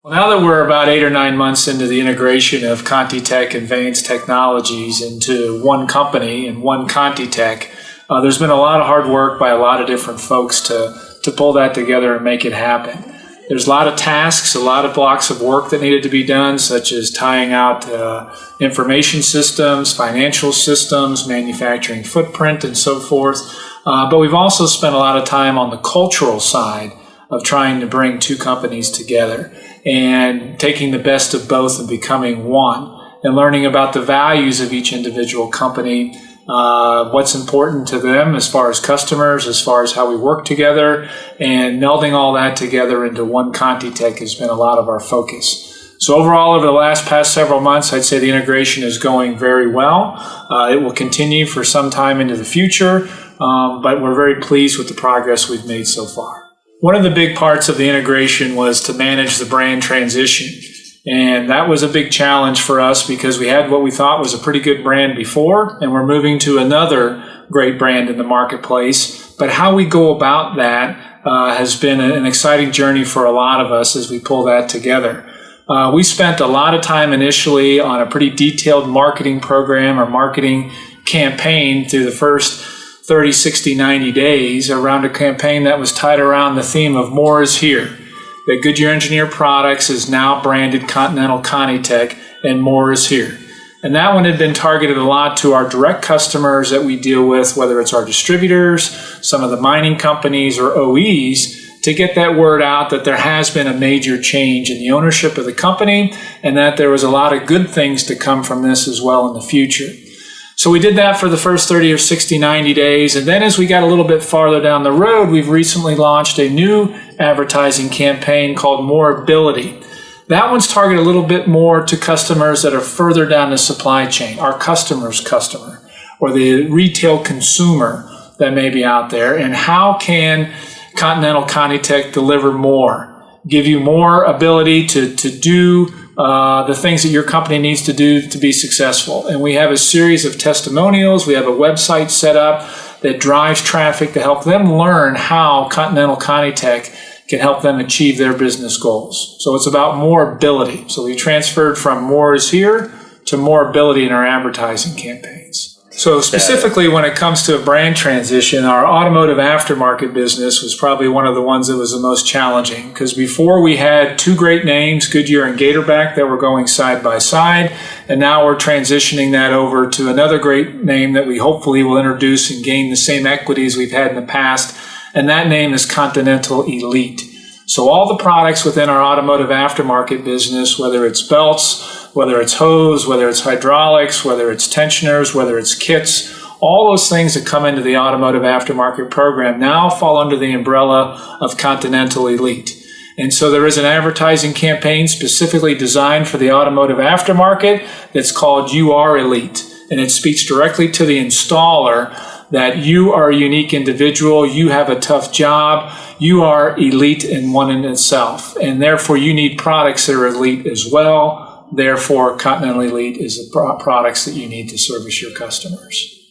Well, now that we're about 8 or 9 months into the integration of Conti Tech and Vance Technologies into one company and one Conti Tech, there's been a lot of hard work by a lot of different folks to pull that together and make it happen. There's a lot of tasks, a lot of blocks of work that needed to be done, such as tying out information systems, financial systems, manufacturing footprint, and so forth. But we've also spent a lot of time on the cultural side of trying to bring two companies together and taking the best of both and becoming one, and learning about the values of each individual company, what's important to them as far as customers, as far as how we work together, and melding all that together into one Conti Tech has been a lot of our focus. So overall, over the past several months, I'd say the integration is going very well. It will continue for some time into the future, but we're very pleased with the progress we've made so far. One of the big parts of the integration was to manage the brand transition. And that was a big challenge for us because we had what we thought was a pretty good brand before, and we're moving to another great brand in the marketplace. But how we go about that has been an exciting journey for a lot of us as we pull that together. We spent a lot of time initially on a pretty detailed marketing program or marketing campaign through the first 30, 60, 90 days around a campaign that was tied around the theme of more is here. That Goodyear Engineered Products is now branded Continental Conti Tech, and more is here. And that one had been targeted a lot to our direct customers that we deal with, whether it's our distributors, some of the mining companies, or OEs, to get that word out that there has been a major change in the ownership of the company and that there was a lot of good things to come from this as well in the future. So we did that for the first 30 or 60, 90 days. And then as we got a little bit farther down the road, we've recently launched a new advertising campaign called More Ability. That one's targeted a little bit more to customers that are further down the supply chain, our customer's customer, or the retail consumer that may be out there. And how can Continental Conti Tech deliver more, give you more ability to do the things that your company needs to do to be successful. And we have a series of testimonials. We have a website set up that drives traffic to help them learn how Continental Conti Tech can help them achieve their business goals. So it's about more ability. So we transferred from more is here to more ability in our advertising campaigns. So specifically when it comes to a brand transition, our automotive aftermarket business was probably one of the ones that was the most challenging, because before we had two great names, Goodyear and Gatorback, that were going side by side, and now we're transitioning that over to another great name that we hopefully will introduce and gain the same equities we've had in the past, and that name is Continental Elite. So all the products within our automotive aftermarket business, whether it's belts, whether it's hose, whether it's hydraulics, whether it's tensioners, whether it's kits, all those things that come into the automotive aftermarket program now fall under the umbrella of Continental Elite. And so there is an advertising campaign specifically designed for the automotive aftermarket that's called You Are Elite. And it speaks directly to the installer that you are a unique individual, you have a tough job, you are elite in one in itself, and therefore you need products that are elite as well. Therefore, Continental Elite is the products that you need to service your customers.